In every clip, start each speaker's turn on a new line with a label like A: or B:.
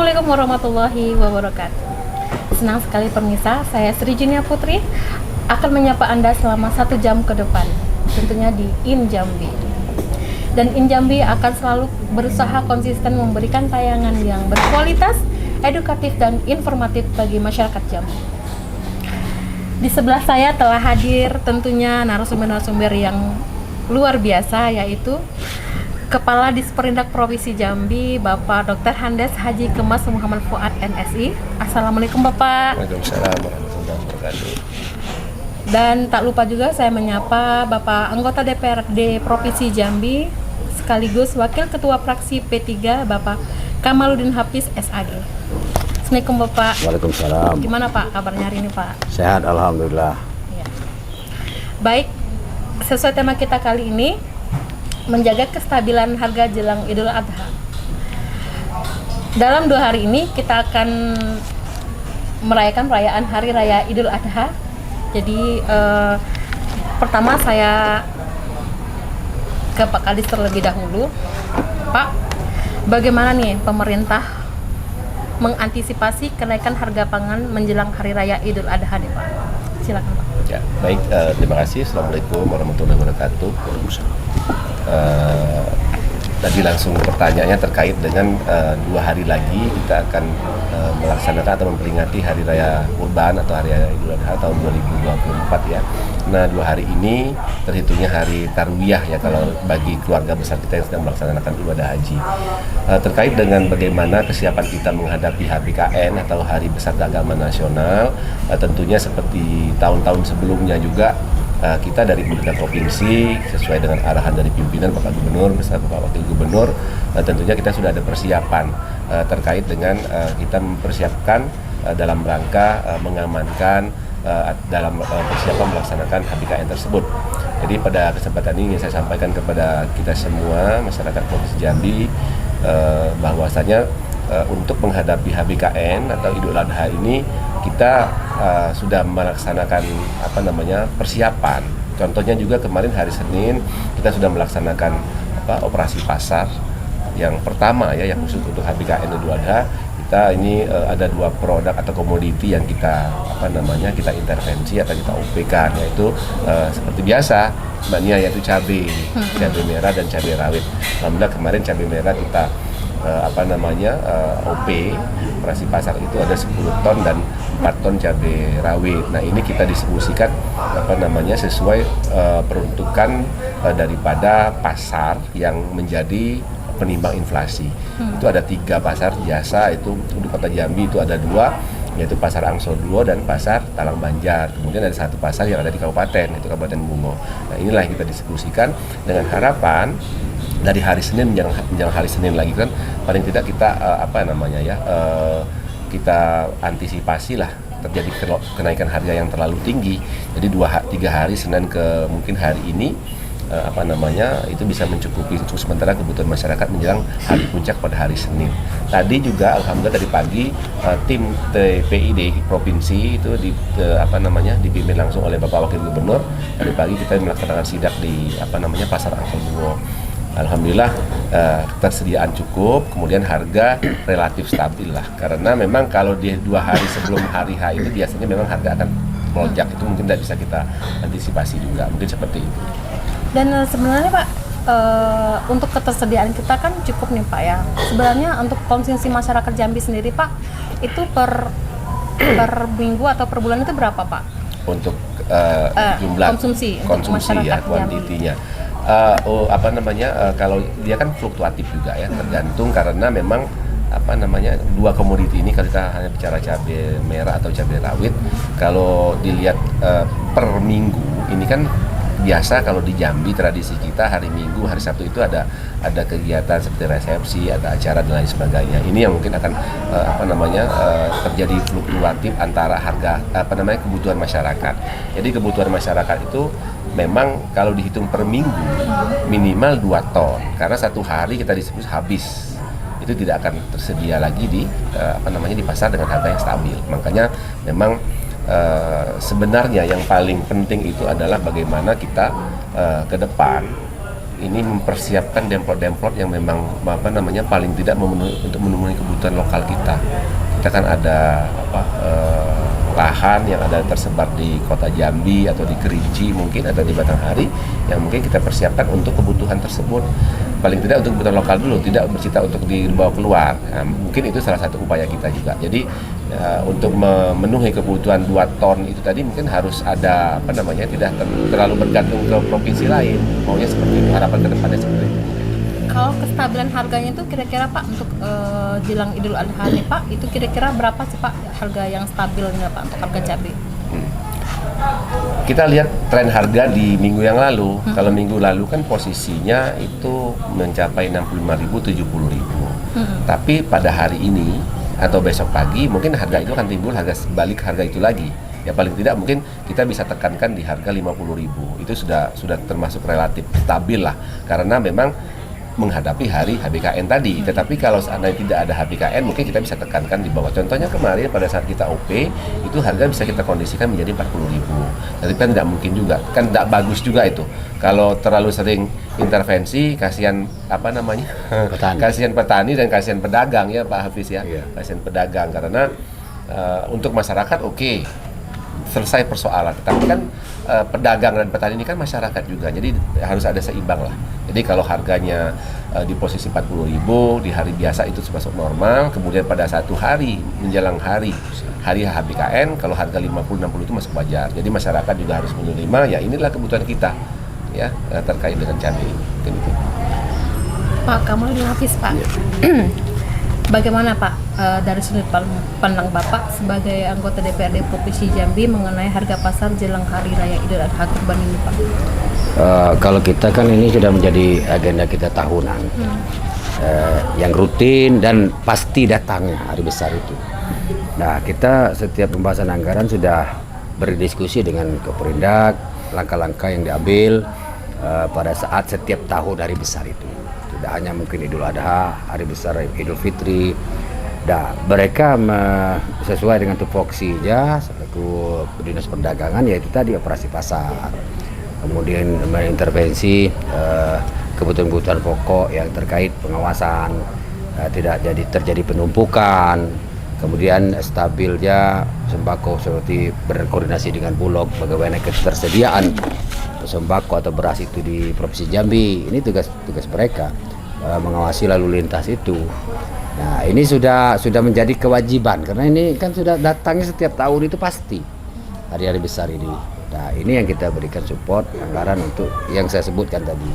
A: Assalamualaikum warahmatullahi wabarakatuh. Senang sekali pemirsa, saya Sri Junia Putri akan menyapa Anda selama 1 jam ke depan, tentunya di In Jambi. Dan In Jambi akan selalu berusaha konsisten memberikan tayangan yang berkualitas, edukatif, dan informatif bagi masyarakat Jambi. Di sebelah saya telah hadir tentunya narasumber-narasumber yang luar biasa, yaitu Kepala Disperindak Provinsi Jambi, Bapak Dr. Handes Haji Kemas Muhammad Fuad MSI. Assalamualaikum Bapak.
B: Waalaikumsalam warahmatullahi wabarakatuh.
A: Dan tak lupa juga saya menyapa Bapak Anggota DPRD Provinsi Jambi sekaligus Wakil Ketua Fraksi P3 Bapak Kamaludin Hafiz SAG. Assalamualaikum Bapak.
B: Waalaikumsalam.
A: Gimana Pak kabarnya hari ini Pak?
B: Sehat alhamdulillah.
A: Ya. Baik, sesuai tema kita kali ini, menjaga kestabilan harga jelang Idul Adha. Dalam 2 hari ini kita akan merayakan perayaan Hari Raya Idul Adha. Jadi pertama saya ke Pak Kadis terlebih dahulu. Pak, bagaimana nih pemerintah mengantisipasi kenaikan harga pangan menjelang Hari Raya Idul Adha nih Pak? Silakan Pak.
B: Ya, baik, terima kasih. Assalamualaikum warahmatullahi wabarakatuh. Tadi langsung pertanyaannya terkait dengan 2 hari lagi kita akan melaksanakan atau memperingati Hari Raya Kurban atau Hari Raya Idul Adha tahun 2024 ya. Nah, 2 hari ini terhitungnya hari Tarwiyah ya kalau bagi keluarga besar kita yang sedang melaksanakan ibadah haji. Terkait dengan bagaimana kesiapan kita menghadapi HBKN atau Hari Besar Keagamaan Nasional, tentunya seperti tahun-tahun sebelumnya juga kita dari pemerintah provinsi sesuai dengan arahan dari pimpinan Bapak Gubernur beserta Bapak Wakil Gubernur, tentunya kita sudah ada persiapan terkait dengan kita mempersiapkan dalam rangka mengamankan dalam persiapan melaksanakan HBKN tersebut. Jadi pada kesempatan ini saya sampaikan kepada kita semua masyarakat Provinsi Jambi bahwasanya untuk menghadapi HBKN atau Idul Adha ini kita sudah melaksanakan persiapan. Contohnya juga kemarin hari Senin kita sudah melaksanakan operasi pasar yang pertama ya yang khusus untuk HBKN Idul Adha. Kita ini ada 2 produk atau komoditi yang kita kita intervensi atau kita OP kan, yaitu seperti biasa Mbak Nia, yaitu cabai merah dan cabai rawit. Alhamdulillah kemarin cabai merah kita OP operasi pasar itu ada 10 ton dan 4 ton cabai rawit. Nah, ini kita distribusikan sesuai peruntukan daripada pasar yang menjadi penimbang inflasi. Itu ada 3 pasar jasa itu di Kota Jambi, itu ada 2, yaitu Pasar Angso Duo dan Pasar Talang Banjar. Kemudian ada 1 pasar yang ada di kabupaten, itu Kabupaten Bungo. Nah, inilah yang kita distribusikan dengan harapan dari hari Senin menjelang hari Senin lagi kan paling tidak kita kita antisipasi lah terjadi kenaikan harga yang terlalu tinggi. Jadi 2-3 hari Senin ke mungkin hari ini itu bisa mencukupi untuk sementara kebutuhan masyarakat menjelang hari puncak pada hari Senin. Tadi juga alhamdulillah dari pagi tim TPID provinsi itu dipimpin langsung oleh Bapak Wakil Gubernur. Dari pagi kita melaksanakan sidak di Pasar Angso Duo. Alhamdulillah ketersediaan cukup, kemudian harga relatif stabil lah. Karena memang kalau di 2 hari sebelum hari H itu biasanya memang harga akan melonjak, itu mungkin tidak bisa kita antisipasi juga, mungkin seperti itu.
A: Dan sebenarnya Pak, untuk ketersediaan kita kan cukup nih Pak ya. Sebenarnya untuk konsumsi masyarakat Jambi sendiri Pak, itu per minggu atau per bulan itu berapa Pak?
B: Untuk jumlah
A: konsumsi
B: untuk
A: masyarakat
B: ya, kuantitinya. Kalau dia kan fluktuatif juga ya, tergantung karena memang 2 komoditi ini kalau kita hanya bicara cabai merah atau cabai rawit, kalau dilihat per minggu ini kan biasa kalau di Jambi tradisi kita hari Minggu, hari Sabtu itu ada kegiatan seperti resepsi, ada acara dan lain sebagainya. Ini yang mungkin akan terjadi fluktuatif antara harga kebutuhan masyarakat. Jadi kebutuhan masyarakat itu memang kalau dihitung per minggu minimal 2 ton karena 1 hari kita distribusi habis. Itu tidak akan tersedia lagi di pasar dengan harga yang stabil. Makanya memang sebenarnya yang paling penting itu adalah bagaimana kita ke depan ini mempersiapkan demplot-demplot yang memang paling tidak untuk memenuhi kebutuhan lokal kita. Kita kan ada lahan yang ada tersebar di kota Jambi atau di Kerinci, mungkin ada di Batanghari, yang mungkin kita persiapkan untuk kebutuhan tersebut. Paling tidak untuk kebutuhan lokal dulu, tidak bercita untuk dibawa keluar. Nah, mungkin itu salah satu upaya kita juga. Jadi untuk memenuhi kebutuhan 2 ton itu tadi mungkin harus ada tidak terlalu bergantung ke provinsi lain. Maunya seperti itu, harapan ke depannya seperti itu.
A: Kalau kestabilan harganya itu kira-kira Pak untuk jelang Idul Adha nih Pak, itu kira-kira berapa sih Pak harga yang stabilnya Pak untuk harga cabai?
B: Kita lihat tren harga di minggu yang lalu. Kalau minggu lalu kan posisinya itu mencapai 65.000, 70.000. Tapi pada hari ini atau besok pagi mungkin harga itu akan timbul harga sebalik harga itu lagi. Ya paling tidak mungkin kita bisa tekankan di harga 50.000. Itu sudah termasuk relatif stabil lah, karena memang menghadapi hari HBKN tadi. Tetapi kalau seandainya tidak ada HBKN, mungkin kita bisa tekankan di bawah. Contohnya kemarin pada saat kita OP, itu harga bisa kita kondisikan menjadi 40.000. Tapi kan tidak mungkin juga, kan tidak bagus juga itu. Kalau terlalu sering intervensi, kasihan kasihan petani dan kasihan pedagang ya Pak Hafiz ya.
C: Iya.
B: Kasihan pedagang karena untuk masyarakat selesai persoalan. Tetapi kan pedagang dan petani ini kan masyarakat juga, jadi harus ada seimbang lah. Jadi kalau harganya di posisi 40.000 di hari biasa itu masuk normal, kemudian pada satu hari menjelang hari HBKN kalau harga 50-60 itu masuk wajar. Jadi masyarakat juga harus menerima, ya inilah kebutuhan kita ya terkait dengan cabai.
A: Pak Kamaludin Hafiz Pak. Bagaimana Pak dari sudut pandang Bapak sebagai anggota DPRD Provinsi Jambi mengenai harga pasar jelang Hari Raya Idul Adha Kurban ini Pak?
C: Kalau kita kan ini sudah menjadi agenda kita tahunan, yang rutin dan pasti datangnya hari besar itu. Nah, kita setiap pembahasan anggaran sudah berdiskusi dengan Keperindak, langkah-langkah yang diambil pada saat setiap tahun hari besar itu. Tidak hanya mungkin Idul Adha, hari besar Idul Fitri. Nah, mereka sesuai dengan tupoksinya selaku Dinas Perdagangan, yaitu tadi operasi pasar. Kemudian mengintervensi kebutuhan-kebutuhan pokok yang terkait pengawasan, tidak terjadi penumpukan. Kemudian stabilnya sembako seperti berkoordinasi dengan Bulog bagaimana ketersediaan sembako atau beras itu di Provinsi Jambi. Ini tugas mereka mengawasi lalu lintas itu. Nah, ini sudah menjadi kewajiban karena ini kan sudah datangnya setiap tahun itu pasti hari-hari besar ini. Nah, ini yang kita berikan support anggaran untuk yang saya sebutkan tadi,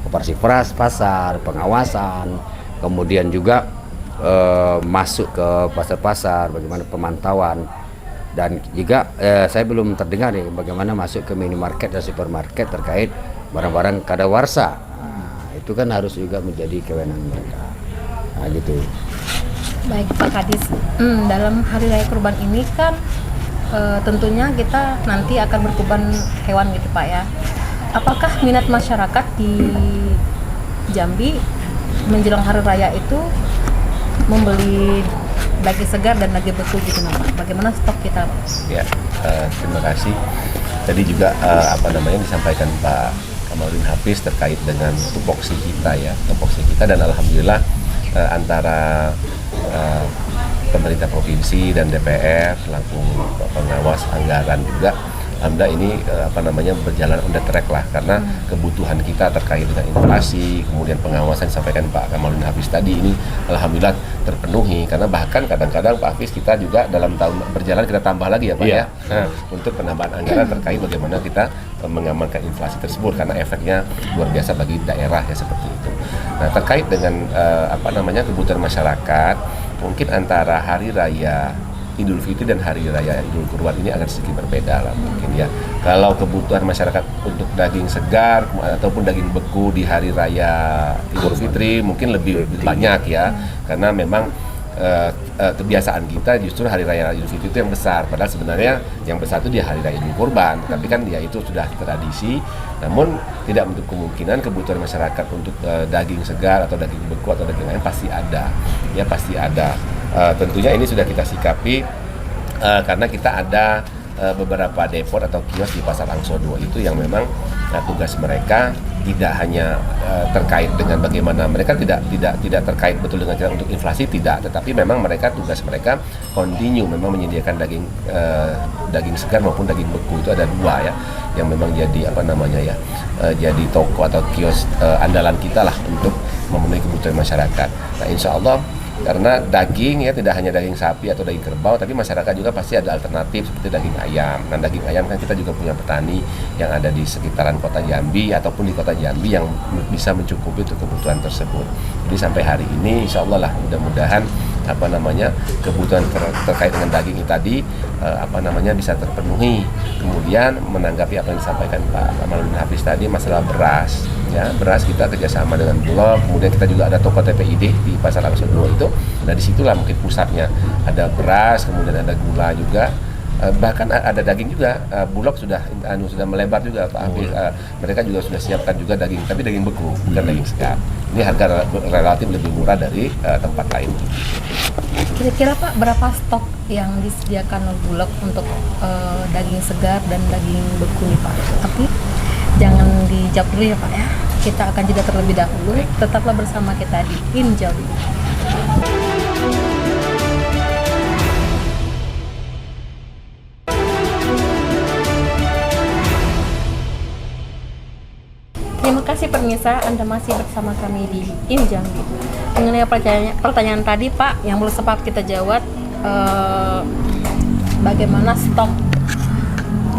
C: operasi pasar, pengawasan, kemudian juga masuk ke pasar-pasar, bagaimana pemantauan, dan juga saya belum terdengar nih bagaimana masuk ke minimarket dan supermarket terkait barang-barang kadaluarsa. Nah, itu kan harus juga menjadi kewenangan mereka. Nah, gitu.
A: Baik Pak Kadis, dalam Hari Raya Kurban ini kan tentunya kita nanti akan berkurban hewan gitu Pak ya. Apakah minat masyarakat di Jambi menjelang Hari Raya itu membeli daging segar dan daging beku gitu Pak? Bagaimana stok kita Pak?
B: Ya, terima kasih. Tadi juga disampaikan Pak Kamaludin Hafiz terkait dengan tupoksi kita dan alhamdulillah antara pemerintah provinsi dan DPR selaku pengawas anggaran juga alhamdulillah ini berjalan on the track lah, karena kebutuhan kita terkait dengan inflasi, kemudian pengawasan disampaikan Pak Kamaludin Hafiz tadi ini alhamdulillah terpenuhi, karena bahkan kadang-kadang Pak Hafiz kita juga dalam tahun berjalan kita tambah lagi ya Pak ya untuk penambahan anggaran terkait bagaimana kita mengamankan inflasi tersebut, karena efeknya luar biasa bagi daerah ya seperti itu. Nah, terkait dengan kebutuhan masyarakat, mungkin antara hari raya Idul Fitri dan hari raya Idul Kurban ini agak sedikit berbeda lah mungkin ya. Kalau kebutuhan masyarakat untuk daging segar ataupun daging beku di hari raya Idul Fitri mungkin lebih banyak ya, karena memang kebiasaan kita justru hari raya Idul Fitri itu yang besar, padahal sebenarnya yang besar itu di hari raya Idul Kurban, tapi kan dia itu sudah tradisi. Namun tidak menutup kemungkinan kebutuhan masyarakat untuk daging segar atau daging beku atau daging lain pasti ada ya, pasti ada. Tentunya ini sudah kita sikapi karena kita ada beberapa depot atau kios di Pasar Angso 2 itu yang memang tugas mereka tidak hanya terkait dengan bagaimana mereka tidak terkait betul dengan cara untuk inflasi, tidak, tetapi memang tugas mereka continue memang menyediakan daging segar maupun daging beku. Itu ada dua ya yang memang jadi jadi toko atau kios andalan kita lah untuk memenuhi kebutuhan masyarakat. Nah, insya Allah karena daging ya tidak hanya daging sapi atau daging kerbau, tapi masyarakat juga pasti ada alternatif seperti daging ayam. Nah, daging ayam kan kita juga punya petani yang ada di sekitaran kota Jambi ataupun di kota Jambi yang bisa mencukupi untuk kebutuhan tersebut. Jadi sampai hari ini insya Allah lah mudah-mudahan kebutuhan terkait dengan daging tadi bisa terpenuhi. Kemudian menanggapi apa yang disampaikan Pak Kamaludin Hafiz tadi masalah beras, ya beras kita kerjasama dengan Bulog, kemudian kita juga ada toko TPID di Pasar Langsung 2 itu. Nah, disitulah mungkin pusatnya, ada beras, kemudian ada gula juga. Bahkan ada daging juga. Bulog sudah melebar juga Pak Hafiz. Mereka juga sudah siapkan juga daging, tapi daging beku, bukan daging segar. Ini harga relatif lebih murah dari tempat lain.
A: Kira-kira Pak, berapa stok yang disediakan oleh Bulog untuk daging segar dan daging beku nih Pak? Tapi jangan dijawab dulu ya Pak ya. Kita akan jeda terlebih dahulu. Tetaplah bersama kita di Injambi. Terima kasih pemirsa, Anda masih bersama kami di Injambi. Mengenai pertanyaan tadi Pak, yang belum sempat kita jawab, bagaimana stok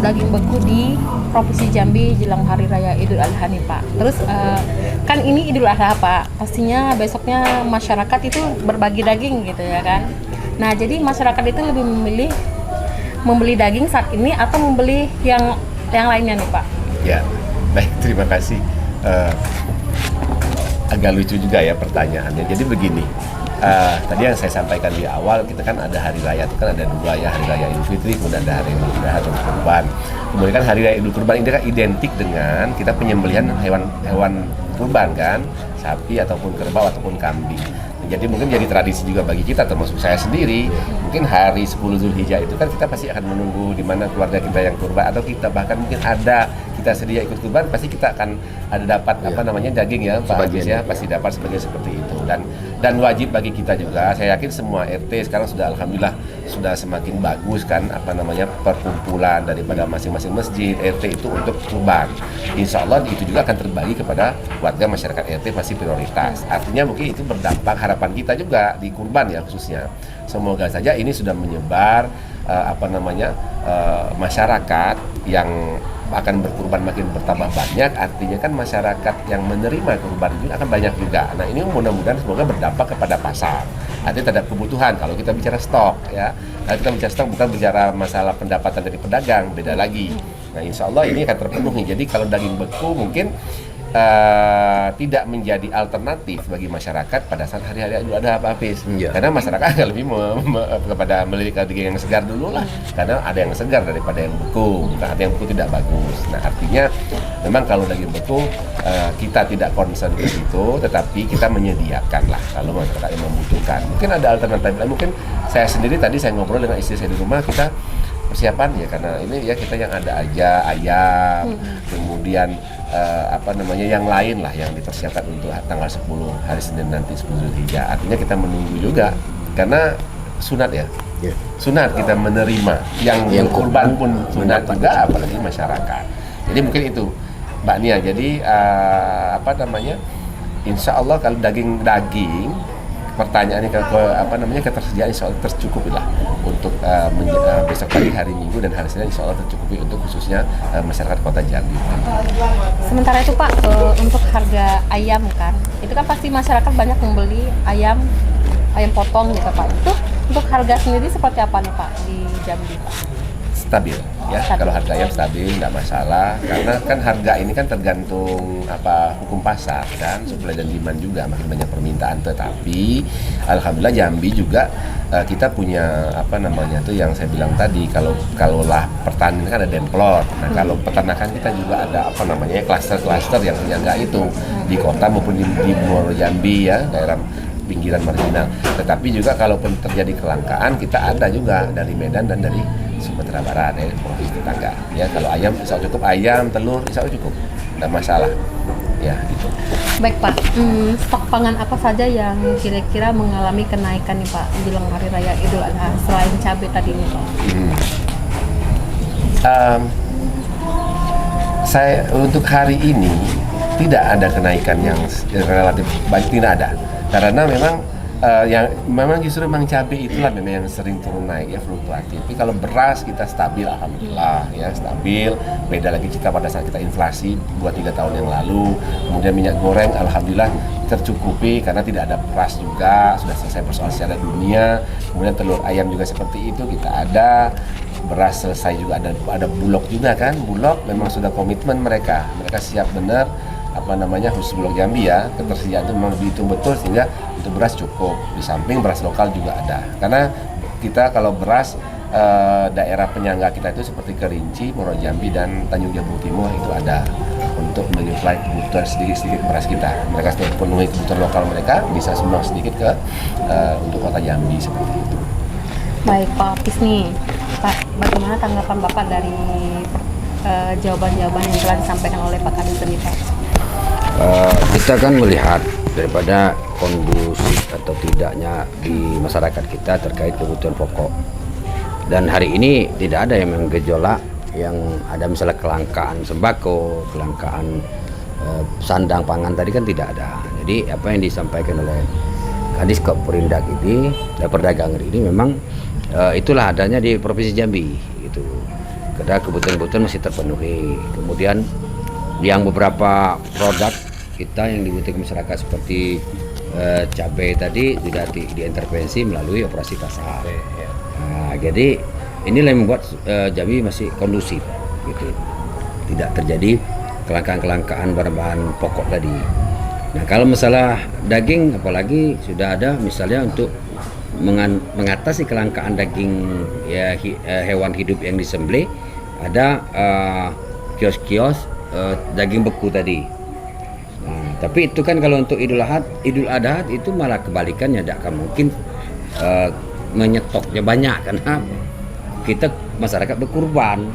A: daging beku di Provinsi Jambi jelang Hari Raya Idul Adha nih Pak. Terus kan ini Idul Adha Pak, pastinya besoknya masyarakat itu berbagi daging gitu ya kan. Nah, jadi masyarakat itu lebih memilih membeli daging saat ini atau membeli yang lainnya nih Pak?
B: Ya, baik, terima kasih. Agak lucu juga ya pertanyaannya. Jadi begini, tadi yang saya sampaikan di awal, kita kan ada hari raya itu kan ada dua ya, hari raya Idul Fitri, kemudian ada hari Idul Adha atau Kurban. Kemudian kan hari raya Idul Kurban ini kan identik dengan kita penyembelihan hewan kurban kan, sapi ataupun kerbau ataupun kambing. Jadi mungkin jadi tradisi juga bagi kita, termasuk saya sendiri. Mungkin hari 10 Zulhijjah itu kan kita pasti akan menunggu di mana keluarga kita yang kurban, atau kita bahkan mungkin ada kita sedia ikut kurban, pasti kita akan ada dapat daging ya Pak Hafiz ya, pasti dapat sebagai seperti itu. Dan wajib bagi kita juga. Saya yakin semua RT sekarang sudah alhamdulillah sudah semakin bagus kan perkumpulan daripada masing-masing masjid RT itu untuk kurban. Insya Allah itu juga akan terbagi kepada warga masyarakat RT, pasti prioritas. Artinya mungkin itu berdampak, harapan kita juga di kurban ya khususnya. Semoga saja ini sudah menyebar masyarakat yang akan berkurban makin bertambah banyak, artinya kan masyarakat yang menerima kurban itu akan banyak juga. Nah, ini mudah-mudahan semoga berdampak kepada pasar. Artinya terhadap kebutuhan. Kalau kita bicara stok ya, kalau kita bicara stok bukan bicara masalah pendapatan dari pedagang, beda lagi. Nah, insya Allah ini akan terpenuhi. Jadi kalau daging beku mungkin tidak menjadi alternatif bagi masyarakat pada saat hari-hari Idul Adha Pak Hafiz. Karena masyarakat akan lebih kepada melirik daging yang segar dulu lah, karena ada yang segar daripada yang beku. Bukan artinya yang beku tidak bagus. Nah, artinya memang kalau daging beku kita tidak concern ke situ, tetapi kita menyediakan lah kalau masyarakat yang membutuhkan. Mungkin ada alternatif lain. Mungkin saya sendiri tadi saya ngobrol dengan istri saya di rumah, kita persiapan ya, karena ini ya kita yang ada aja ayam, kemudian yang lain lah yang dipersiapkan untuk tanggal 10 hari Senin nanti 10 Zulhijjah. Artinya kita menunggu juga karena sunat ya. Sunat kita menerima yang kurban pun sunat juga, apalagi masyarakat. Jadi mungkin itu Mbak Nia. Jadi insya Allah kalau daging pertanyaannya ketersediaan insya Allah tercukupi lah untuk besok pagi hari Minggu dan hari Senin insya Allah tercukupi untuk khususnya masyarakat Kota Jambi.
A: Sementara itu Pak, untuk harga ayam kan, itu kan pasti masyarakat banyak membeli ayam potong gitu Pak. Itu untuk harga sendiri seperti apa nih Pak di Jambi Pak?
B: Stabil ya, kalau harga ayam stabil nggak masalah, karena kan harga ini kan tergantung hukum pasar kan, supply dan demand juga, makin banyak permintaan. Tetapi alhamdulillah Jambi juga kita punya yang saya bilang tadi, kalaulah pertanian kan ada demplot. Nah, kalau peternakan kita juga ada klaster-klaster yang penyangga itu di kota maupun di Muaro Jambi ya, daerah pinggiran marginal. Tetapi juga kalaupun terjadi kelangkaan, kita ada juga dari Medan dan dari Sumatera Barat ya, provinsi tetangga ya. Kalau ayam insya Allah cukup, ayam telur insya Allah cukup, tidak masalah. ya gitu.
A: Baik Pak, stok pangan apa saja yang kira-kira mengalami kenaikan nih Pak menjelang Hari Raya Idul Adha selain cabai tadi nih Pak?
B: Saya untuk hari ini tidak ada kenaikan yang relatif baik, tidak ada, karena memang yang memang justru memang cabai itulah memang yang sering turun naik ya, fluktuatif. Tapi kalau beras kita stabil, alhamdulillah ya, stabil. Beda lagi kita pada saat kita inflasi 2-3 tahun yang lalu. Kemudian minyak goreng alhamdulillah tercukupi karena tidak ada beras juga, sudah selesai persoalan secara dunia. Kemudian telur ayam juga seperti itu kita ada. Beras selesai juga, ada Bulog juga kan. Bulog memang sudah komitmen mereka siap benar khusus Bulog Jambi ya, ketersediaan itu memang dihitung betul sehingga untuk beras cukup. Di samping beras lokal juga ada, karena kita kalau beras daerah penyangga kita itu seperti Kerinci, Muaro Jambi dan Tanjung Jabung Timur itu ada untuk menyuplai kebutuhan sedikit beras kita. Mereka sudah penuhi kebutuhan lokal mereka, bisa sumbang sedikit ke untuk kota Jambi seperti itu.
A: Baik Pak Apis nih, Pak, bagaimana tanggapan Bapak dari jawaban-jawaban yang telah disampaikan oleh Pak Kadis tadi Pak?
C: Kita kan melihat daripada kondusif atau tidaknya di masyarakat kita terkait kebutuhan pokok, dan hari ini tidak ada yang menggejolak, yang ada misalnya kelangkaan sembako, kelangkaan sandang pangan tadi kan tidak ada. Jadi apa yang disampaikan oleh Kadis Perindak ini, perdagangan ini memang itulah adanya di Provinsi Jambi gitu. Karena kebutuhan-kebutuhan masih terpenuhi. Kemudian yang beberapa produk kita yang dibutuhkan masyarakat seperti cabai tadi tidak diintervensi melalui operasi pasar. Nah, jadi inilah yang membuat Jambi masih kondusif gitu. Tidak terjadi kelangkaan-kelangkaan bahan-bahan pokok tadi. Nah, kalau masalah daging apalagi sudah ada misalnya untuk mengatasi kelangkaan daging ya, hewan hidup yang disembelih, ada kios-kios daging beku tadi. Nah, tapi itu kan kalau untuk Idul Adha itu malah kebalikannya, tidak akan mungkin menyetoknya banyak karena kita masyarakat berkurban.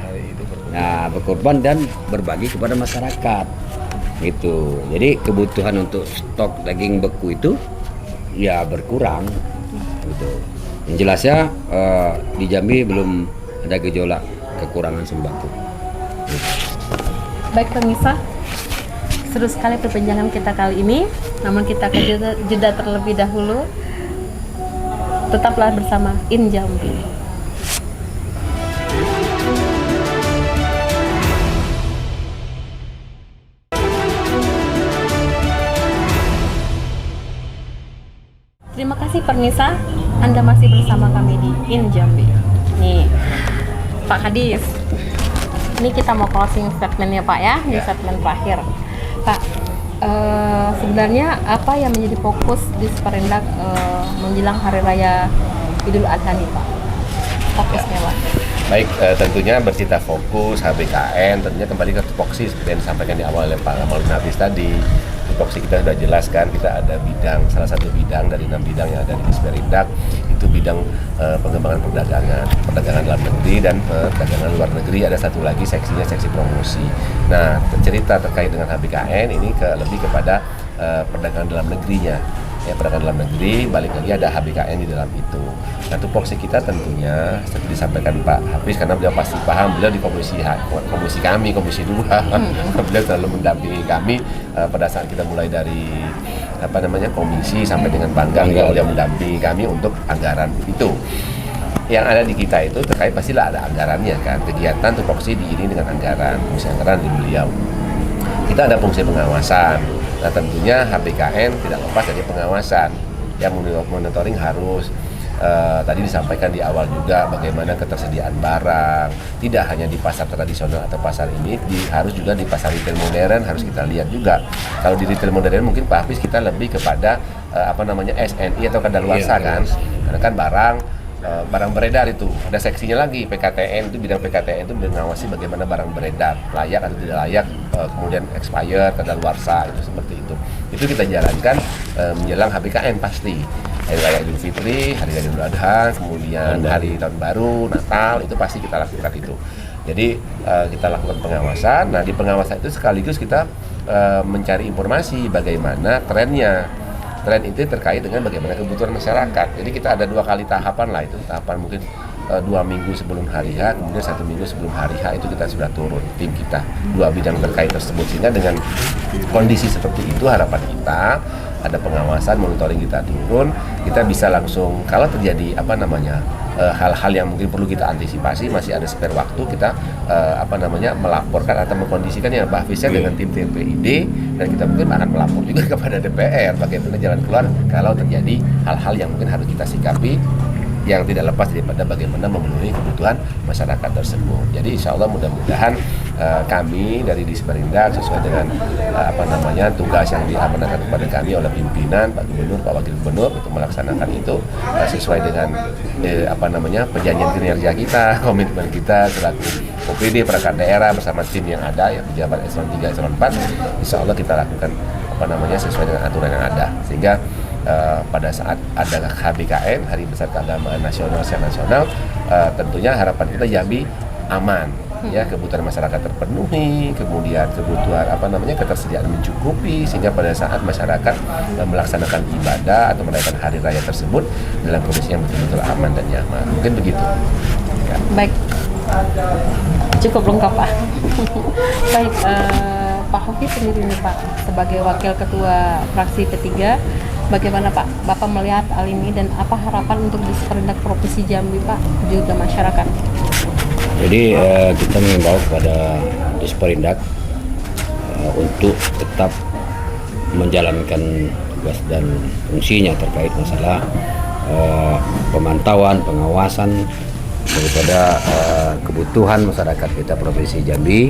C: Nah, berkurban dan berbagi kepada masyarakat. Itu. Jadi kebutuhan untuk stok daging beku itu ya berkurang. Gitu. Yang jelasnya di Jambi belum ada gejolak kekurangan sembako. Gitu.
A: Baik pemirsa, seru sekali perbincangan kita kali ini. Namun kita akan jeda terlebih dahulu. Tetaplah bersama In Jambi. Terima kasih pemirsa, Anda masih bersama kami di In Jambi. Nih, Pak Kadis, ini kita mau closing statement ya Pak ya, di statement terakhir. Pak, sebenarnya apa yang menjadi fokus di Perindak menjelang Hari Raya Idul Adha nih Pak? Fokusnya Pak.
B: Baik, tentunya bersifat fokus HBKN, tentunya kembali ke tupoksi seperti yang disampaikan di awal oleh Pak Kamaludin Hafiz tadi. Tupoksi kita sudah jelaskan, kita ada bidang, salah satu bidang dari 6 bidang yang ada di Perindak, itu bidang pengembangan perdagangan dalam negeri dan perdagangan luar negeri. Ada satu lagi seksinya, seksi promosi. Nah, cerita terkait dengan HBKN ini lebih kepada perdagangan dalam negerinya. Ya, perdagangan dalam negeri, balik lagi ada HBKN di dalam itu. Nah, tupoksi kita tentunya seperti disampaikan Pak Hafiz, karena beliau pasti paham, beliau di komisi kami, komisi 2, beliau selalu mendampingi kami pada saat kita mulai dari komisi sampai dengan panggang, beliau mendampingi kami untuk anggaran itu. Yang ada di kita itu terkait pastilah ada anggarannya kan, kegiatan tupoksi diiringi dengan anggaran, fungsi anggaran di beliau. Kita ada fungsi pengawasan. Nah, tentunya HBKN tidak lepas dari pengawasan. Yang monitoring harus tadi disampaikan di awal juga bagaimana ketersediaan barang, tidak hanya di pasar tradisional atau pasar ini, harus juga di pasar retail modern harus kita lihat juga. Kalau di retail modern mungkin Pak Hafiz kita lebih kepada SNI atau kadaluarsa kan, karena kan barang beredar itu ada seksinya lagi, PKTN itu bidang PKTN itu mengawasi bagaimana barang beredar layak atau tidak layak, kemudian expired, kadaluarsa itu seperti itu kita jalankan menjelang HBKN pasti. Hari Raya Idul Fitri, Hari Raya Idul Adha, kemudian Hari Tahun Baru, Natal, itu pasti kita lakukan itu. Jadi kita lakukan pengawasan. Nah, di pengawasan itu sekaligus kita mencari informasi bagaimana trennya. Tren itu terkait dengan bagaimana kebutuhan masyarakat. Jadi kita ada 2 kali tahapan lah itu. Tahapan mungkin 2 minggu sebelum hari H, kemudian 1 minggu sebelum hari H itu kita sudah turun tim kita 2 bidang terkait tersebut, sehingga dengan kondisi seperti itu harapan kita ada pengawasan, monitoring kita turun, kita bisa langsung kalau terjadi hal-hal yang mungkin perlu kita antisipasi, masih ada spare waktu kita melaporkan atau mengkondisikan yang Mbak Fisya dengan tim TPID, dan kita mungkin akan melapor juga kepada DPR bagaimana jalan keluar kalau terjadi hal-hal yang mungkin harus kita sikapi yang tidak lepas daripada bagaimana memenuhi kebutuhan masyarakat tersebut. Jadi insya Allah mudah-mudahan kami dari Disperindak sesuai dengan tugas yang diamanahkan kepada kami oleh pimpinan Pak Gubernur, Pak Wakil Gubernur untuk melaksanakan itu sesuai dengan perjanjian kinerja kita, komitmen kita selaku OPD perangkat daerah bersama tim yang ada yang pejabat eselon 3, eselon 4. Insya Allah kita lakukan sesuai dengan aturan yang ada, sehingga pada saat ada HBKN, Hari Besar Keagamaan Nasional secara nasional, tentunya harapan kita Jambi aman, ya, kebutuhan masyarakat terpenuhi, kemudian kebutuhan ketersediaan mencukupi, sehingga pada saat masyarakat melaksanakan ibadah atau merayakan hari raya tersebut dalam kondisi yang betul-betul aman dan nyaman. Mungkin begitu. Ya.
A: Baik, cukup lengkap Pak. Baik, Pak Hoki sendiri nih Pak, sebagai Wakil Ketua Fraksi P3, bagaimana Pak Bapak melihat hal ini dan apa harapan untuk Disperindak Provinsi Jambi Pak juga masyarakat?
C: Jadi kita mengimbau kepada Disperindak untuk tetap menjalankan tugas dan fungsinya terkait masalah pemantauan, pengawasan daripada kebutuhan masyarakat kita Provinsi Jambi,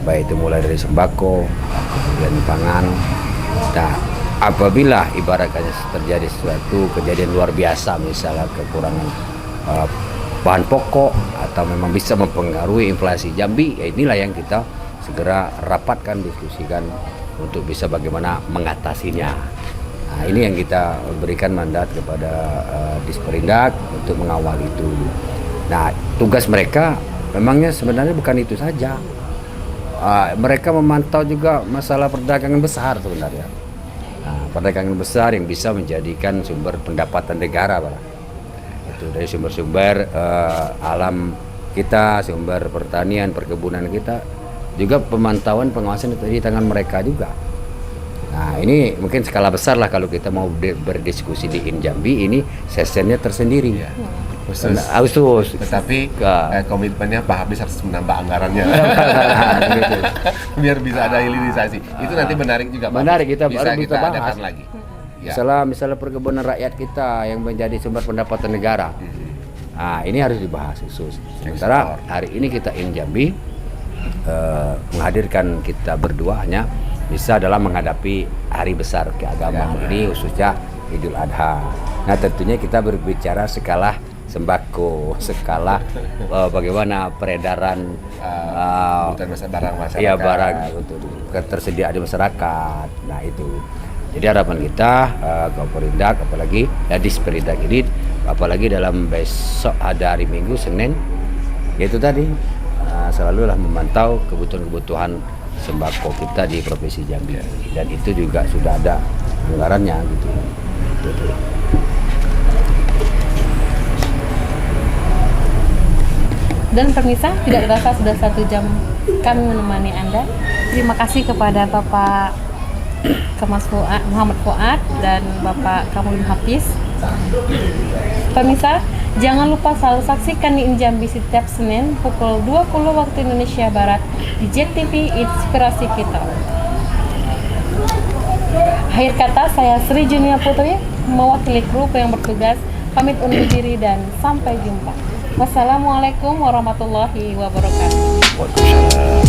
C: baik itu mulai dari sembako, kemudian pangan. Nah, apabila ibaratnya terjadi suatu kejadian luar biasa, misalnya kekurangan bahan pokok atau memang bisa mempengaruhi inflasi Jambi, ya inilah yang kita segera rapatkan, diskusikan untuk bisa bagaimana mengatasinya. Nah, ini yang kita berikan mandat kepada Disperindak untuk mengawal itu. Nah, tugas mereka memangnya sebenarnya bukan itu saja. Mereka memantau juga masalah perdagangan besar sebenarnya. Nah, perdagangan besar yang bisa menjadikan sumber pendapatan negara, Pak. Itu dari sumber-sumber alam kita, sumber pertanian, perkebunan kita, juga pemantauan pengawasan itu di tangan mereka juga. Nah, ini mungkin skala besar lah kalau kita mau berdiskusi di Jambi, ini sessionnya tersendiri. Ya. Khusus.
B: Tetapi komitmennya Pak Habis harus menambah anggarannya. Biar bisa ada hilirisasi. Itu nanti menarik juga, Pak.
C: Menarik, kita
B: bisa
C: baru kita bahas
B: lagi. Ya.
C: Misalnya perkebunan rakyat kita yang menjadi sumber pendapatan negara. Nah, ini harus dibahas khusus. Sementara hari ini kita Jambi menghadirkan kita berdua hanya bisa dalam menghadapi hari besar keagamaan ini, khususnya Idul Adha. Nah, tentunya kita berbicara skala sembako, skala bagaimana peredaran
B: barang masyarakat.
C: Ya, barang untuk ketersediaan di masyarakat. Nah, itu. Jadi harapan kita Koperindak, apalagi Disperindak ini, apalagi dalam besok ada hari Minggu, Senin, yaitu tadi selalulah memantau kebutuhan-kebutuhan sembako kita di Provinsi Jambi, dan itu juga sudah ada anggarannya gitu.
A: Dan pemirsa, tidak terasa sudah 1 jam kami menemani Anda. Terima kasih kepada Bapak Kemas Fuad, Muhammad Fuad, dan Bapak Kamulin Hafiz. Pemirsa, jangan lupa selalu saksikan di Jambi setiap Senin pukul 20 waktu Indonesia Barat di JTV Inspirasi Kita. Akhir kata, saya Sri Junia Putri, mewakili kru yang bertugas, pamit undur diri dan sampai jumpa. Wassalamualaikum warahmatullahi wabarakatuh.
B: Waalaikumsalam.